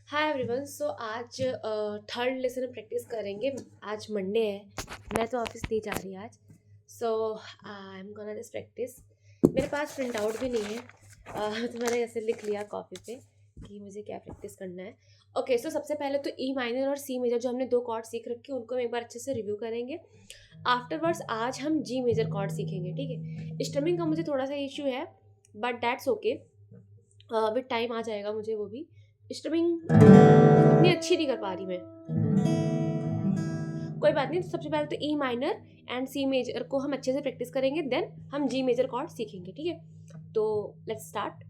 Hi everyone. सो आज third lesson में practice करेंगे। आज मंडे है, मैं तो ऑफिस नहीं जा रही आज। So I am gonna just practice. मेरे पास प्रिंट आउट भी नहीं है, तो मैंने ऐसे लिख लिया कॉपी पे कि मुझे क्या प्रैक्टिस करना है। ओके, सो सबसे पहले तो ई माइनर और सी मेजर जो हमने दो कॉर्ड सीख रखे हैं उनको हम एक बार अच्छे से रिव्यू करेंगे। आफ्टरवर्ड्स आज हम जी मेजर कॉर्ड सीखेंगे, ठीक है। स्ट्रमिंग का मुझे थोड़ा सा इशू है, but that's okay, with time आ जाएगा मुझे वो भी। स्ट्रमिंग उतनी अच्छी नहीं कर पा रही मैं, कोई बात नहीं। तो सबसे पहले तो E minor and C major को हम अच्छे से प्रैक्टिस करेंगे, देन हम जी मेजर कॉर्ड सीखेंगे, ठीक है। तो लेट्स स्टार्ट।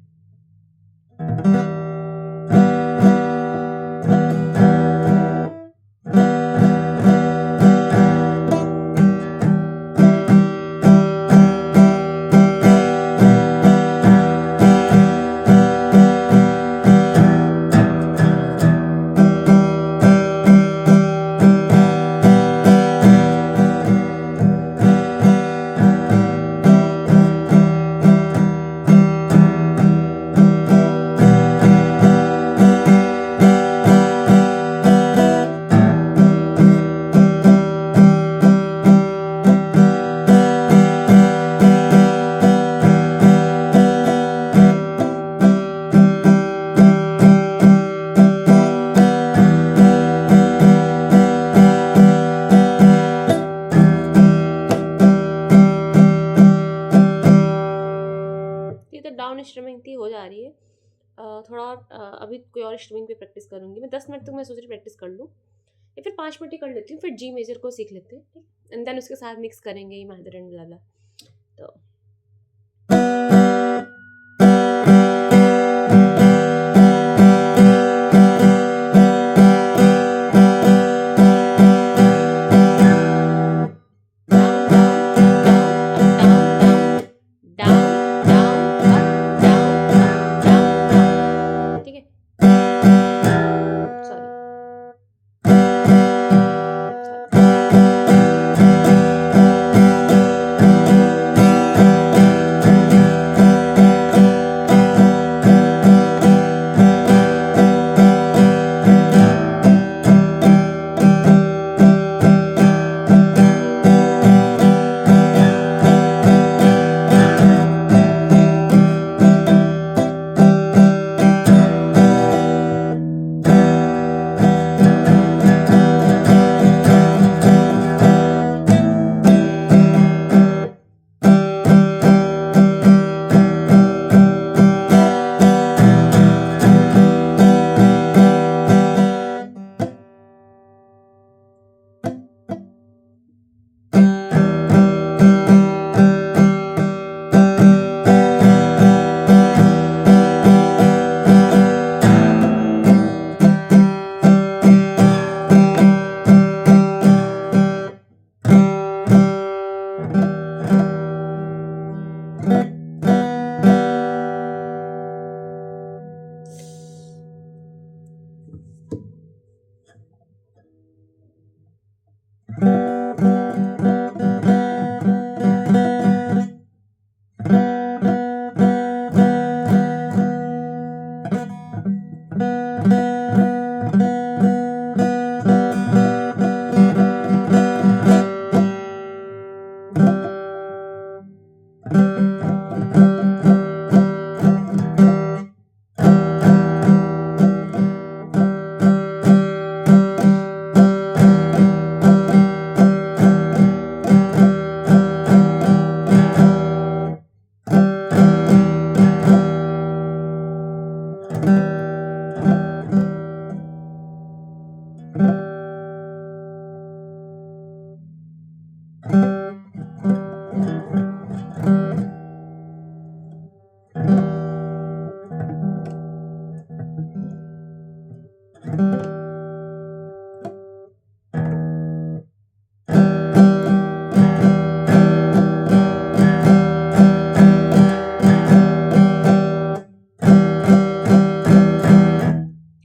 ये तो डाउन स्ट्रमिंग थी, हो जा रही है। थोड़ा अभी कोई और स्ट्रमिंग पे प्रैक्टिस करूंगी मैं। 10 मिनट तक मैं सोच रही प्रैक्टिस कर लूँ, या फिर 5 मिनट ही कर लेती हूँ, फिर जी मेजर को सीख लेते हैं, ठीक। एंड देन उसके साथ मिक्स करेंगे ई माइनर एंड लाला। तो डाउन डाउन डाउन डाउन, ठीक है। सॉरी,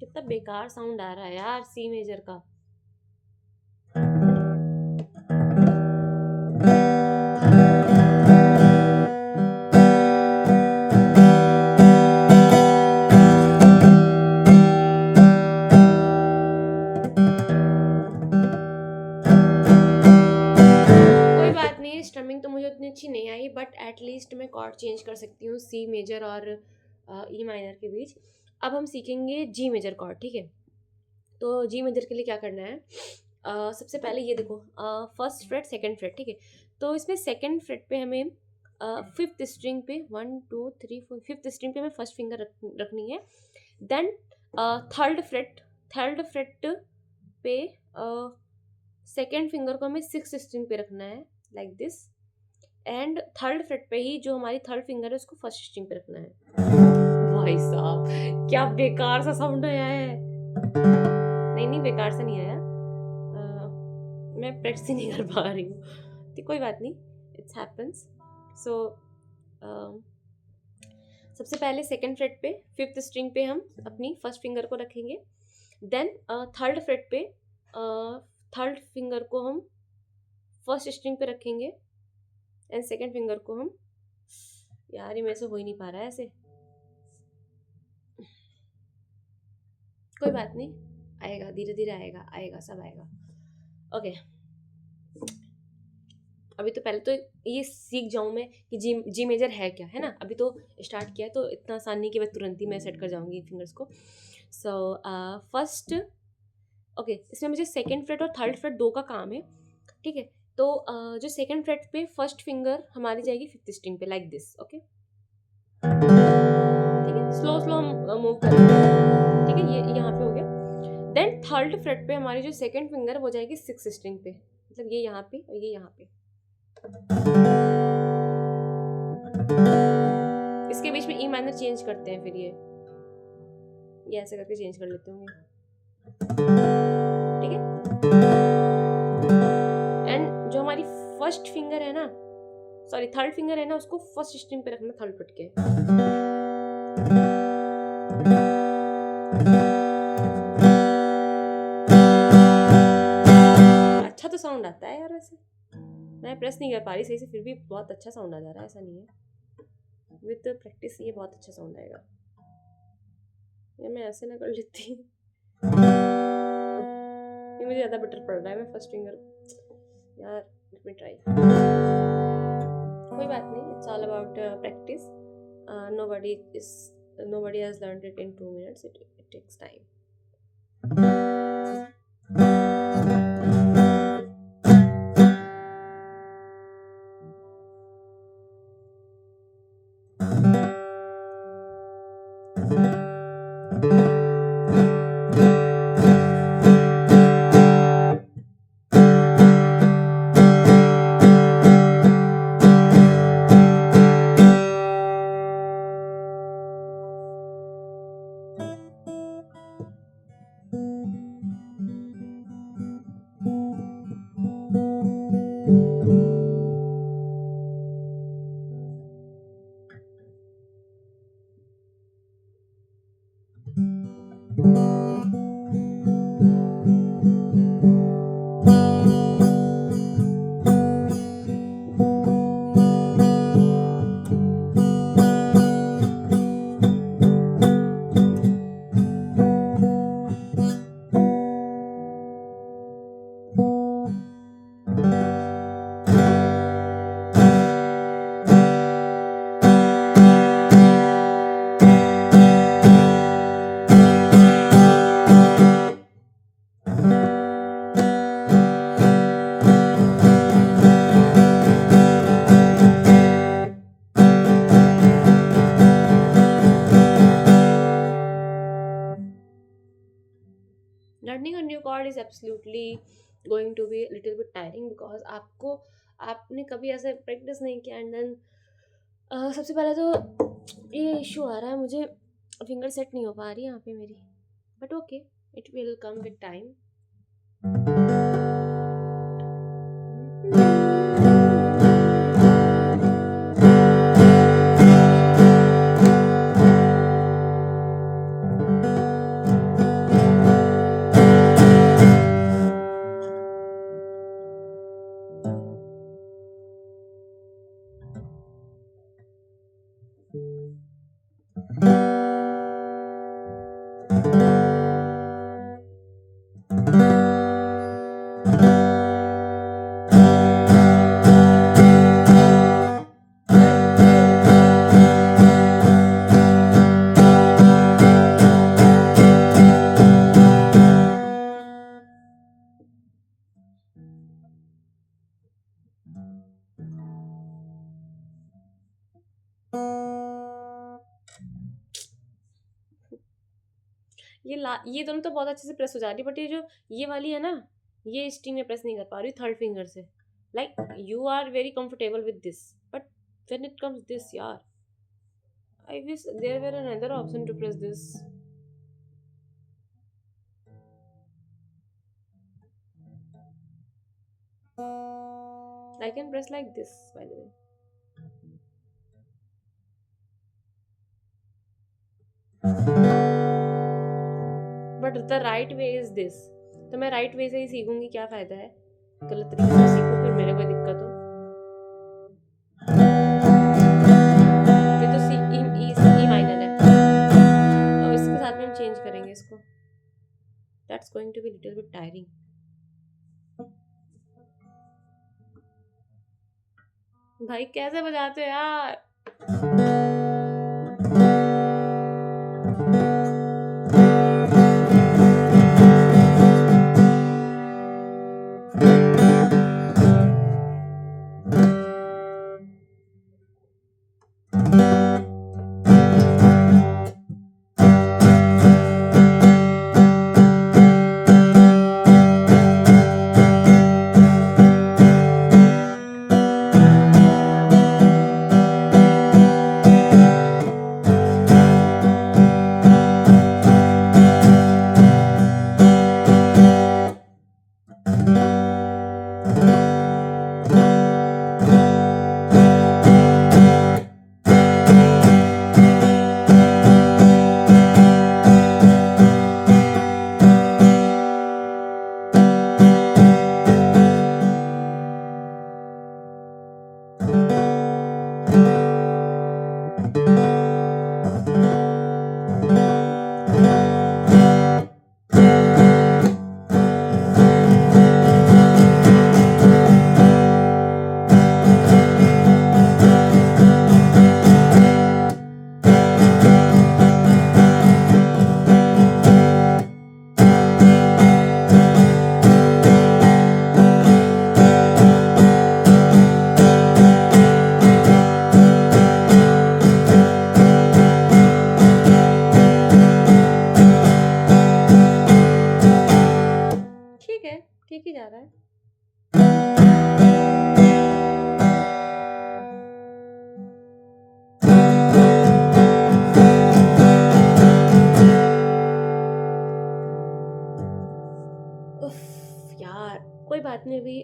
कितना बेकार साउंड आ रहा है यार सी मेजर का। बट एटलीस्ट मैं कॉर्ड चेंज कर सकती हूँ सी मेजर और ई माइनर के बीच। अब हम सीखेंगे जी मेजर कॉर्ड, ठीक है। तो जी मेजर के लिए क्या करना है, सबसे पहले ये देखो, फर्स्ट फ्रेट सेकंड फ्रेट, ठीक है। तो इसमें सेकंड फ्रेट पे हमें फिफ्थ स्ट्रिंग पे 1 2 3 4 फिफ्थ स्ट्रिंग पे हमें फर्स्ट फिंगर रखनी है। देन थर्ड फ्रेट पे सेकेंड फिंगर को हमें सिक्स स्ट्रिंग पे रखना है, like this. And third freight पे ही जो हमारी थर्ड फिंगर है उसको फर्स्ट स्ट्रिंग पे रखना है। भाई साहब क्या बेकार सा साउंड आया है। नहीं बेकार सा नहीं आया, मैं प्रैक्टिस ही नहीं कर पा रही हूँ, तो कोई बात नहीं, इट्स हैपन्स। सो सबसे पहले सेकंड फ्रेट पे फिफ्थ स्ट्रिंग पे हम अपनी फर्स्ट फिंगर को रखेंगे। देन थर्ड फ्रेट पे थर्ड फिंगर को हम फर्स्ट स्ट्रिंग पे रखेंगे एंड सेकंड फिंगर को हम, यार ये मेरे से हो ही नहीं पा रहा है ऐसे, कोई बात नहीं, आएगा धीरे धीरे, आएगा सब आएगा। ओके अभी तो पहले तो ये सीख जाऊँ मैं कि जी मेजर है क्या, है ना। अभी तो स्टार्ट किया है तो इतना आसान नहीं कि मैं तुरंत ही मैं सेट कर जाऊंगी फिंगर्स को। सो फर्स्ट ओके, इसमें मुझे सेकंड फ्रेट और थर्ड फ्रेट दो का काम है, ठीक है। तो जो सेकंड फ्रेट पे फर्स्ट फिंगर हमारी जाएगी फिफ्थ स्ट्रिंग पे, लाइक दिस, ओके, ठीक है। स्लो हम मूव करेंगे, ठीक है, ये यहाँ पे हो गया। देन थर्ड फ्रेट पे हमारी जो सेकंड फिंगर वो जाएगी सिक्स स्ट्रिंग पे, मतलब ये यहाँ पे और ये यहाँ पे। इसके बीच में ई माइनर चेंज करते हैं, फिर ये ऐसे करके चेंज कर लेते होंगे, ठीक है। एंड जो हमारी फर्स्ट फिंगर है ना, सॉरी थर्ड फिंगर है ना, उसको फर्स्ट स्ट्रिंग पे रखना थर्ड फ्रेट के। अच्छा तो साउंड आता है यार, वैसे मैं प्रेस नहीं कर पा रही सही से, फिर भी बहुत अच्छा साउंड आ जा रहा है, ऐसा नहीं है, विद प्रैक्टिस ये बहुत अच्छा साउंड आएगा। ये मैं ऐसे ना कर लेती, ये मुझे ज़्यादा बेटर पड़ रहा है, मैं फर्स्ट फिंगर, यार लेट मी ट्राई, कोई बात नहीं, it's all about practice. nobody has learned it in 2 minutes, it takes time. Learning a new chord is absolutely going to be a little bit tiring because आपने कभी ऐसे practice नहीं किया, and then सबसे पहले तो ये इशू आ रहा है, मुझे फिंगर सेट नहीं हो पा रही यहाँ पे मेरी, but okay it will come with time. ये दोनों तो बहुत अच्छे से प्रेस हो जा रही है, बट ये वाली है ना, ये स्ट्रिंग में प्रेस नहीं कर पा रही थर्ड फिंगर से. Like you are very comfortable with this, but when it comes this यार, I wish there were another option to press this. I can press like this, by the way. But the right way is this. तो मैं right way से ही सीखूंगी, क्या फायदा है गलत तरीके से सीखूं फिर मेरे को दिक्कत हो. ये तो ई माइनर है, अब इसके साथ में हम चेंज करेंगे इसको. That's going to be little bit tiring. भाई कैसे बजाते हो यार. ठीक ही जा रहा है. यार कोई बात नहीं, अभी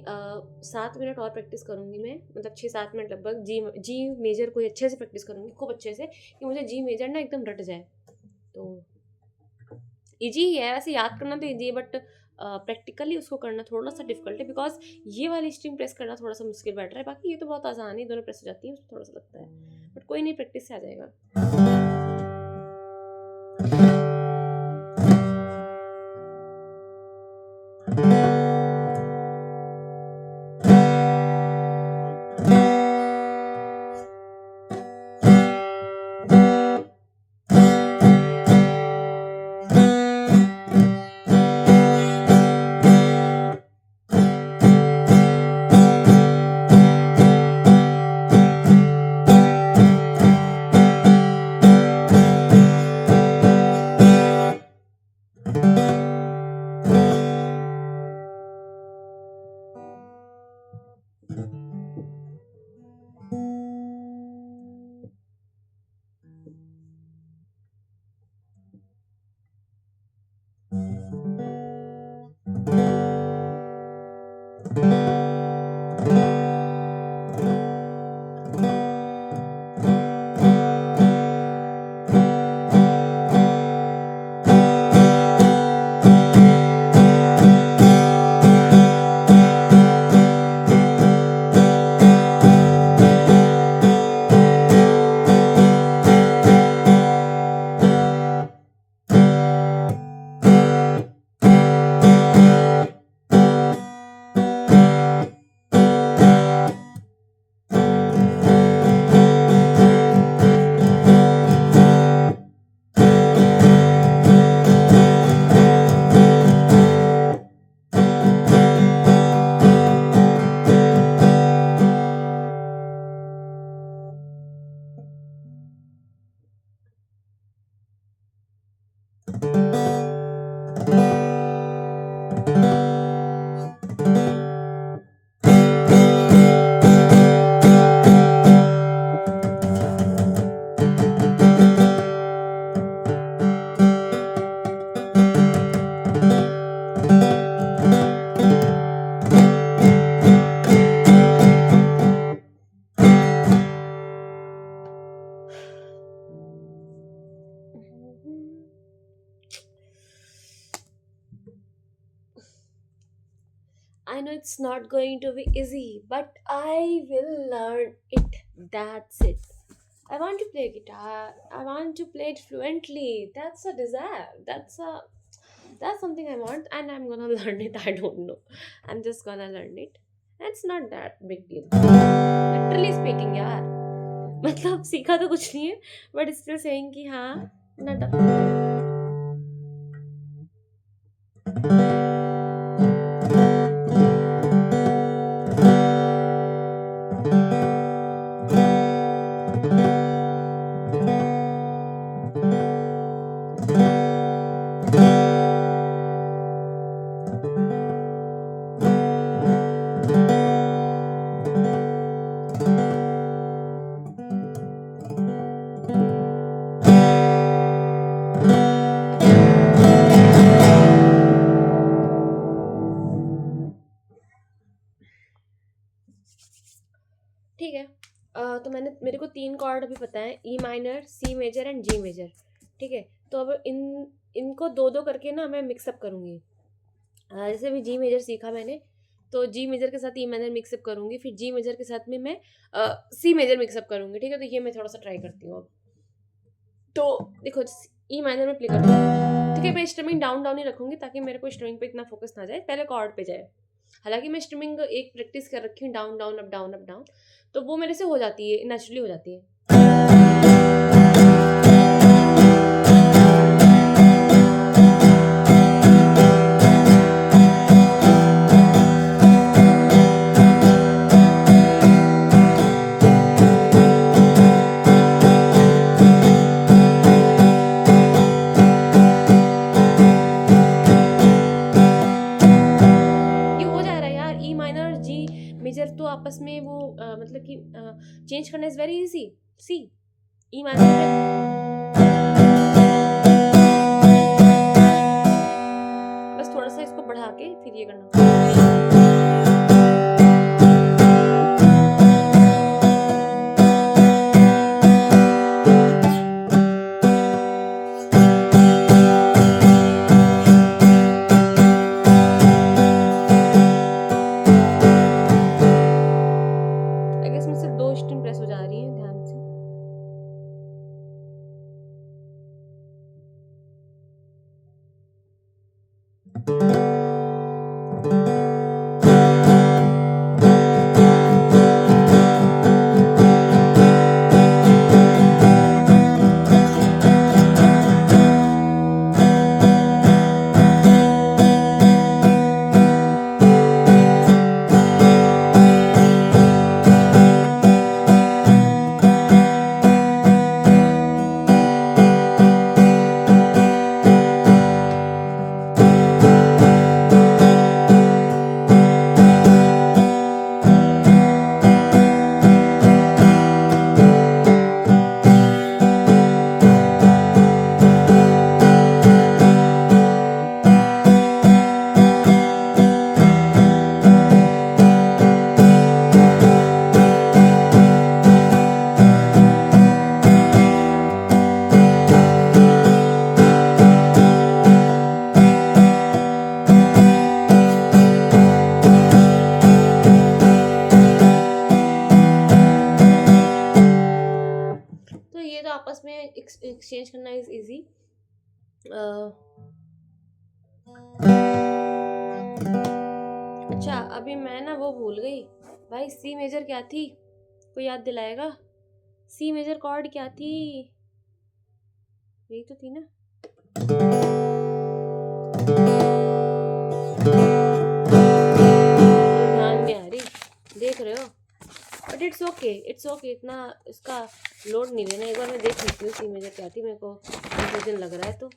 7 मिनट और प्रैक्टिस करूंगी मैं, मतलब 6-7 मिनट लगभग. जी मेजर कोई अच्छे से प्रैक्टिस करूंगी, खूब अच्छे से, कि मुझे जी मेजर ना एकदम रट जाए. तो इजी ही है वैसे, याद करना तो इजी है, बट प्रैक्टिकली उसको करना थोड़ा सा डिफिकल्ट है, बिकॉज ये वाली स्ट्रिंग प्रेस करना थोड़ा सा मुश्किल बैठ रहा है. बाकी ये तो बहुत आसान है, दोनों प्रेस हो जाती है, उसमें थोड़ा सा लगता है, बट कोई नहीं, प्रैक्टिस से आ जाएगा. I know it's not going to be easy, but I will learn it. That's it. I want to play guitar. I want to play it fluently. That's a desire. That's something I want, and I'm gonna learn it. I don't know. I'm just gonna learn it. It's not that big deal. Literally speaking, यार. मतलब सीखा तो कुछ नहीं है, but still saying कि हाँ, not a ठीक है। तो मेरे को 3 कॉर्ड अभी पता है, E minor, C major and G major. ठीक है, तो अब इनको 2-2 करके ना मैं मिक्सअप करूँगी। जैसे अभी जी मेजर सीखा मैंने, तो जी मेजर के साथ ई माइनर मिक्सअप करूँगी, फिर जी मेजर के साथ में मैं सी मेजर मिक्सअप करूँगी। ठीक है, तो ये मैं थोड़ा सा ट्राई करती हूँ अब। तो देखो, ई माइनर में प्ले करूँगी। ठीक है, मैं स्ट्रिमिंग डाउन डाउन ही रखूँगी ताकि मेरे को स्ट्रिमिंग पे इतना फोकस ना जाए, पहले कॉर्ड पे जाए। हालांकि मैं स्ट्रिमिंग एक प्रैक्टिस कर रखी हूँ, down down up down up down, तो वो मेरे से हो जाती है, नेचुरली हो जाती है। ये हो जा रहा है यार, ई माइनर जी मेजर तो आपस में वो मतलब कि चेंज करना is very easy. C E minor बस थोड़ा सा इसको बढ़ा के फिर ये करना। आई गेस मुझसे 2 स्ट्रिंग प्रेस हो जा रही है, ध्यान से। तो ये तो आपस में एक्सचेंज करना इज इजी। अच्छा, अभी मैं ना वो भूल गई भाई, सी मेजर क्या थी? कोई याद दिलाएगा? सी मेजर कॉर्ड क्या थी? यही तो थी ना। ध्यान में आ रही, देख रहे हो? But it's okay, it's okay, इतना इसका लोड नहीं लेना। एक बार मैं देख लेती हूँ सी मेजर क्या थी, मेरे को कंफ्यूजन लग रहा है। तो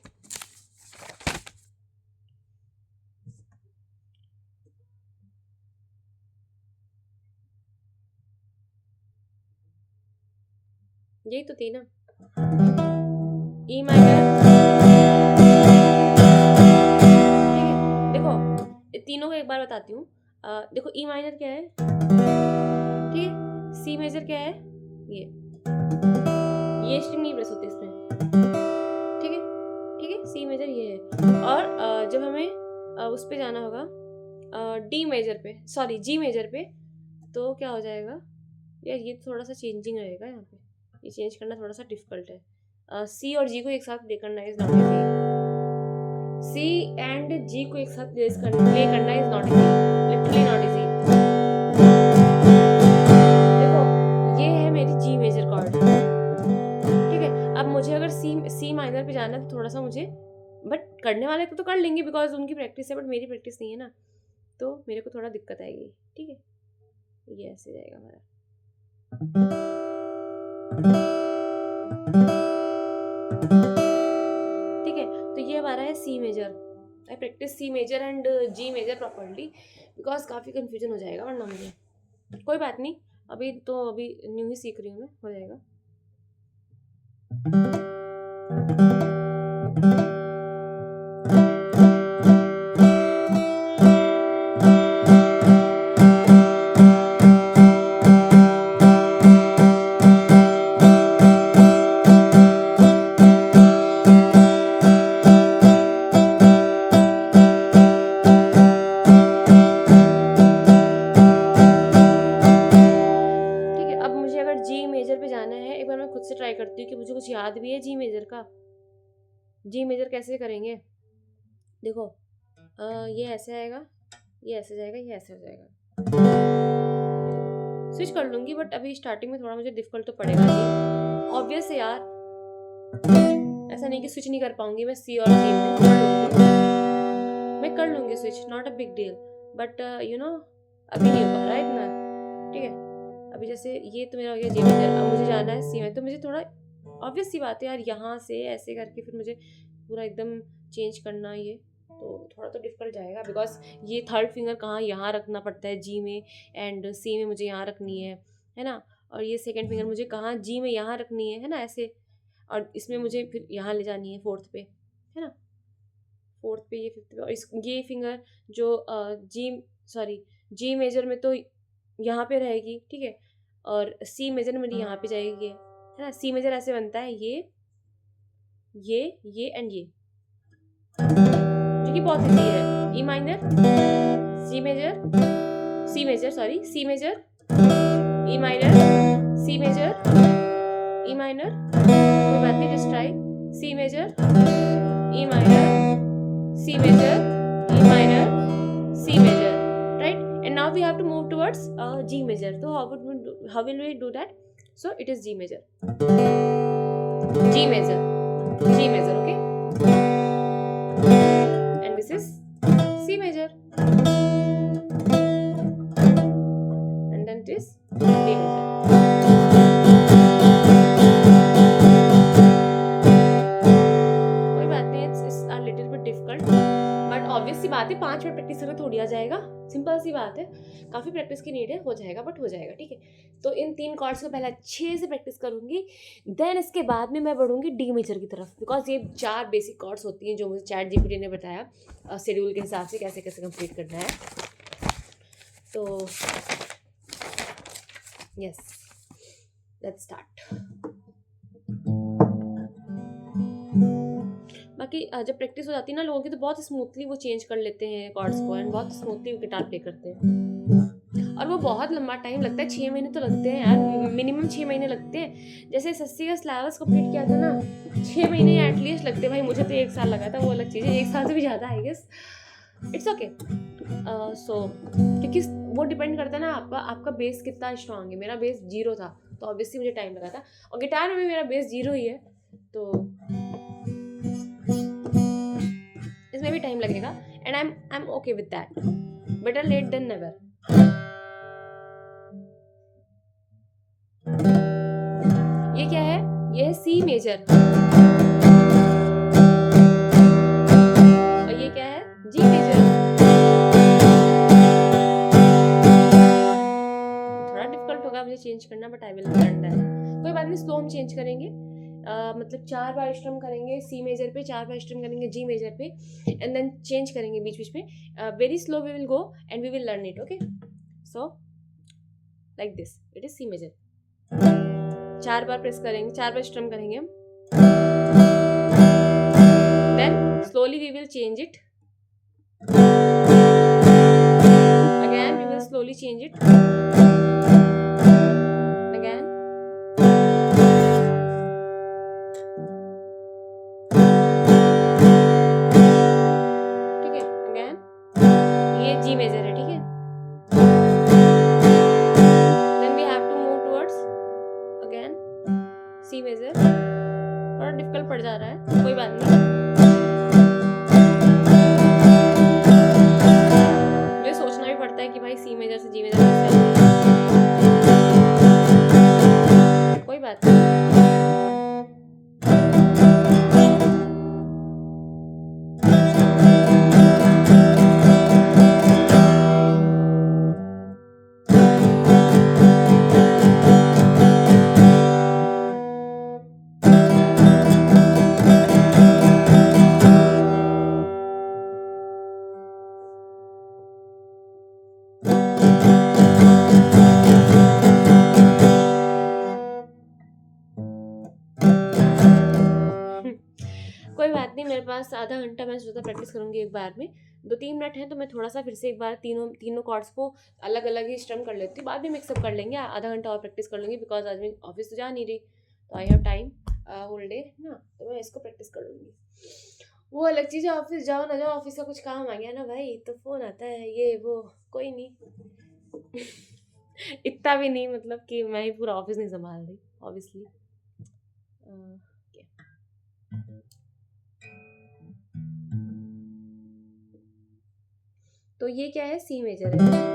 यही तो थी ना, ई माइनर। ठीक है, देखो तीनों को एक बार बताती हूँ। देखो, ई माइनर क्या है, ठीक है, सी मेजर क्या है, ये स्ट्रिंग नहीं प्रेस होती इसमें। ठीक है, ठीक है, सी मेजर ये है। और जब हमें उस पे जाना होगा, डी मेजर पे, सॉरी जी मेजर पे, तो क्या हो जाएगा यार, ये थोड़ा सा चेंजिंग रहेगा यहाँ पे, ये चेंज करना थोड़ा सा डिफिकल्ट है। सी और जी को एक साथ प्ले करना is not easy, C and G को एक साथ प्ले करना is not easy, literally not easy. देखो ये है मेरी जी मेजर कॉर्ड, ठीक है। अब मुझे अगर सी माइनर पे जाना है तो थोड़ा सा मुझे, बट करने वाले तो कर लेंगे बिकॉज उनकी प्रैक्टिस है, बट मेरी प्रैक्टिस नहीं है ना, तो मेरे को थोड़ा दिक्कत आएगी, ठीक है। ये ऐसे जाएगा हमारा, ठीक है। तो ये हमारा है C major. I practice C major and G major properly because काफ़ी कंफ्यूजन हो जाएगा वरना मुझे। कोई बात नहीं, अभी न्यू ही सीख रही हूँ मैं, हो जाएगा। ट्राई करती हूँ कि मुझे कुछ याद भी है जी मेजर का। जी मेजर कैसे करेंगे, देखो ये ऐसे आएगा, ये ऐसे जाएगा, ये ऐसे हो जाएगा, स्विच कर लूंगी, बट अभी स्टार्टिंग में थोड़ा मुझे डिफिकल्ट तो पड़ेगा ही, ऑब्वियस है यार। ऐसा नहीं कि स्विच नहीं कर पाऊंगी मैं, सी और जी मैं कर लूंगी switch, not a big deal, but you know अभी नहीं हो पा रहा है इतना, ठीक है। अभी जैसे ये तो मेरा हो गया जी मेजर, अब मुझे जाना है सी में, तो मुझे थोड़ा ऑब्वियस सी बात है यार, यहाँ से ऐसे करके फिर मुझे पूरा एकदम चेंज करना, ये तो थोड़ा तो डिफिकल्ट जाएगा बिकॉज ये थर्ड फिंगर कहाँ यहाँ रखना पड़ता है जी में, एंड सी में मुझे यहाँ रखनी है ना, और ये सेकंड फिंगर मुझे कहाँ जी में यहाँ रखनी है ना, ऐसे, और इसमें मुझे फिर यहाँ ले जानी है फोर्थ पे, है ना, फोर्थ पे, ये फिफ्थ पे, और ये फिंगर जो जी मेजर में तो यहाँ पे रहेगी, ठीक है, और सी मेजर मेरी यहाँ पे जाएगी, है ना। सी मेजर ऐसे बनता है, ये एंड ये, जो कि बहुत इजी है। E minor, C major sorry, C major, E minor, C major, E minor, कोई बात नहीं, just try, C major, E minor, C major, E minor, C major, right? And now we have to move towards G major. So how will we do that? So it is G major, okay? And this is C major, and then it is D major. कोई बात नहीं, it's a little bit difficult, but obvious सी बात है, 5 minute practice करें थोड़ी आ जाएगा, simple सी बात है, काफ़ी प्रैक्टिस की नीड है, हो जाएगा, बट हो जाएगा, ठीक है। तो इन 3 कॉर्ड्स को पहले अच्छे से प्रैक्टिस करूंगी, देन इसके बाद में मैं बढ़ूंगी डी मेजर की तरफ, बिकॉज ये 4 बेसिक कॉर्ड्स होती हैं जो मुझे चैट जीपीटी ने बताया शेड्यूल के हिसाब से कैसे कैसे कंप्लीट करना है। तो यस, लेट्स स्टार्ट। बाकी जब प्रैक्टिस हो जाती है ना लोगों की, तो बहुत स्मूथली वो चेंज कर लेते हैं कॉर्ड्स को, एंड बहुत स्मूथली गिटार प्ले करते हैं, और वो बहुत लंबा टाइम लगता है, 6 महीने तो लगते हैं यार, मिनिमम 6 महीने लगते हैं। जैसे सस्सी का सिलेबस कंप्लीट किया था ना, 6 महीने एटलीस्ट लगते हैं भाई, मुझे तो 1 साल लगा था, वो अलग चीज़ है, 1 साल से भी ज़्यादा आई गेस, इट्स ओके। सो क्योंकि वो डिपेंड करता है ना आपका बेस कितना स्ट्रांग है। मेरा बेस 0 था, तो ऑब्वियसली मुझे टाइम लगा था, और गिटार में भी मेरा बेस 0 ही है, तो इसमें भी टाइम लगेगा, and I am okay with that, better late than never. ये क्या है, ये है सी मेजर, और ये क्या है, जी मेजर। थोड़ा डिफिकल्ट होगा मुझे चेंज करना, but I will learn that, कोई बात नहीं, स्लो हम चेंज करेंगे। मतलब 4 बार स्ट्रम करेंगे सी मेजर पे, 4 बार स्ट्रम करेंगे जी मेजर पे, एंड देन चेंज करेंगे बीच बीच में, very slow we will go and we will learn it, okay. So like this, it is C major, 4 बार प्रेस करेंगे, 4 बार स्ट्रम करेंगे हम, then slowly we will change it, slowly change it again. ठीक है, again ये G major है, ठीक है। Then we have to move towards again C major. थोड़ा डिफिकल्ट पड़ जा रहा है, कोई बात नहीं। मुझे सोचना भी पड़ता है कि भाई C मेजर से G मेजर कैसे आता है, कोई बात नहीं। कोई बात नहीं, मेरे पास आधा घंटा, मैं सोचा प्रैक्टिस करूंगी एक बार में। 2-3 मिनट है तो मैं थोड़ा सा फिर से एक बार तीनों कॉर्ड्स को अलग अलग ही स्ट्रम कर लेती हूँ, बाद में मिक्सअप कर लेंगे। आधा घंटा और प्रैक्टिस कर लूँगी बिकॉज आज मैं ऑफिस तो जा नहीं रही, तो I have time whole day ना, तो मैं इसको प्रैक्टिस कर लूँगी। वो अलग चीज़ है, ऑफिस जाओ ना जाओ, ऑफिस का कुछ काम आ गया ना भाई तो फ़ोन आता है, ये वो, कोई नहीं। इतना भी नहीं मतलब कि मैं ही पूरा ऑफिस नहीं संभाल रही ऑब्वियसली। तो ये क्या है, सी मेजर है।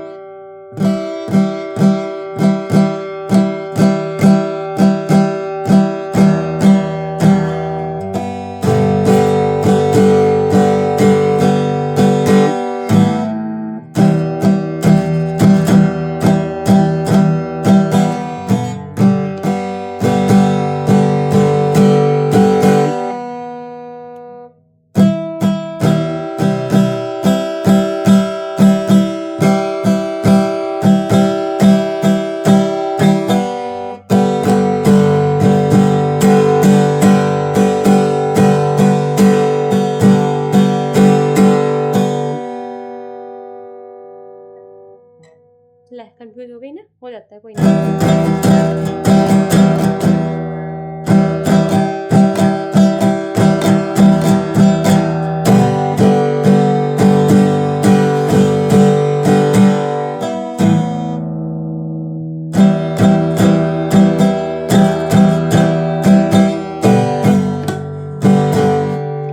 ले कंफ्यूज हो गई ना, हो जाता है, कोई नहीं।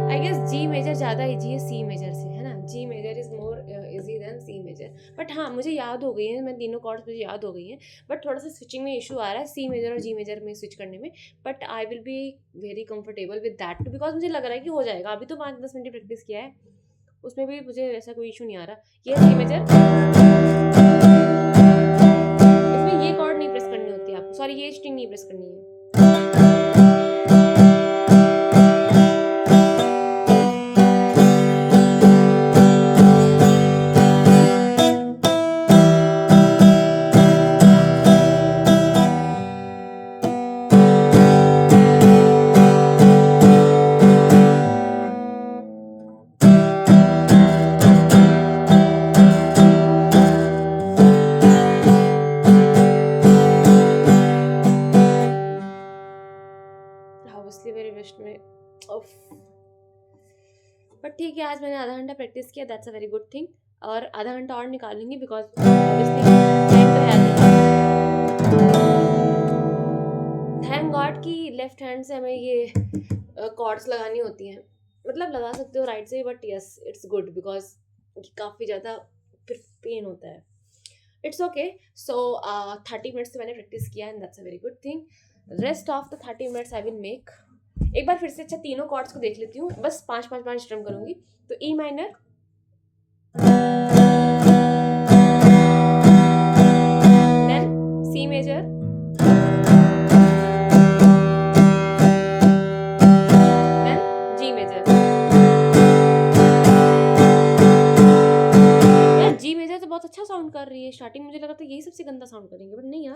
आई गेस जी मेजर ज़्यादा इजी है सी मेजर से, है ना। G major is more easy than C major. But हाँ, मुझे याद हो गई है, मैं तीनों कॉर्ड्स मुझे याद हो गई हैं, बट थोड़ा सा स्विचिंग में इशू आ रहा है सी मेजर और जी मेजर में स्विच करने में। But I will be very comfortable with that too, because मुझे लग रहा है कि हो जाएगा। अभी तो 5-10 मिनट प्रैक्टिस किया है, उसमें भी मुझे ऐसा कोई इशू नहीं आ रहा। ये सी मेजर, इसमें ये कॉर्ड नहीं प्रेस करनी होती है आपको, सॉरी ये स्ट्रिंग नहीं प्रेस करनी है। मेरे वेस्ट में बट ठीक है, आज मैंने आधा घंटा प्रैक्टिस किया, that's a very good thing. और आधा घंटा और निकालूंगी बिकॉज ऑब्वियसली थैंक गॉड कि लेफ्ट हैंड से हमें ये कॉर्ड्स लगानी होती हैं। मतलब लगा सकते हो राइट से, but yes it's good because काफ़ी ज़्यादा फिर पेन होता है। It's okay. सो 30 मिनट्स से मैंने प्रैक्टिस किया and that's a very good thing. Rest of the 30 minutes I will make. एक बार फिर से अच्छा तीनों कॉर्ड्स को देख लेती हूँ, बस 5-5 स्ट्रम करूँगी। तो E minor, then C major, then G major. यार जी मेजर तो बहुत अच्छा साउंड कर रही है। स्टार्टिंग मुझे लगा था यही सबसे गंदा साउंड करेंगे, बट नहीं यार,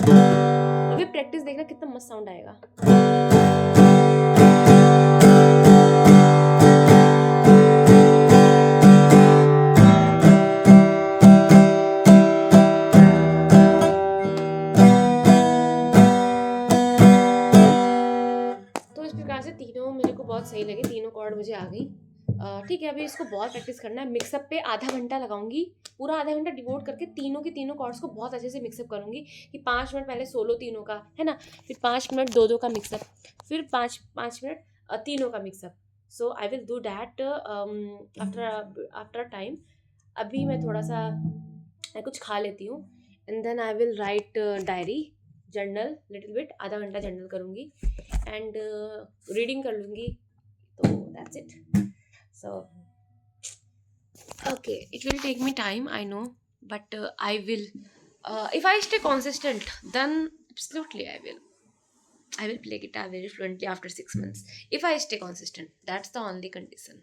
अभी प्रैक्टिस देखना कितना मस्त साउंड आएगा। ठीक है, अभी इसको बहुत प्रैक्टिस करना है। मिक्सअप पे आधा घंटा लगाऊंगी, पूरा आधा घंटा डिवोट करके तीनों के तीनों कॉर्ड्स को बहुत अच्छे से मिक्सअप करूंगी कि 5 मिनट पहले सोलो तीनों का है ना, फिर 5 मिनट दो दो का मिक्सअप, फिर 5 5 मिनट तीनों का mixup. So I will do that after time. अभी मैं थोड़ा सा कुछ खा लेती हूँ and then I will write diary, journal little bit, आधा घंटा जर्नल करूँगी एंड रीडिंग कर लूँगी। तो that's it. So, okay, it will take me time, I know, but I will. If I stay consistent, then absolutely I will. I will play guitar very fluently after 6 months. If I stay consistent, that's the only condition.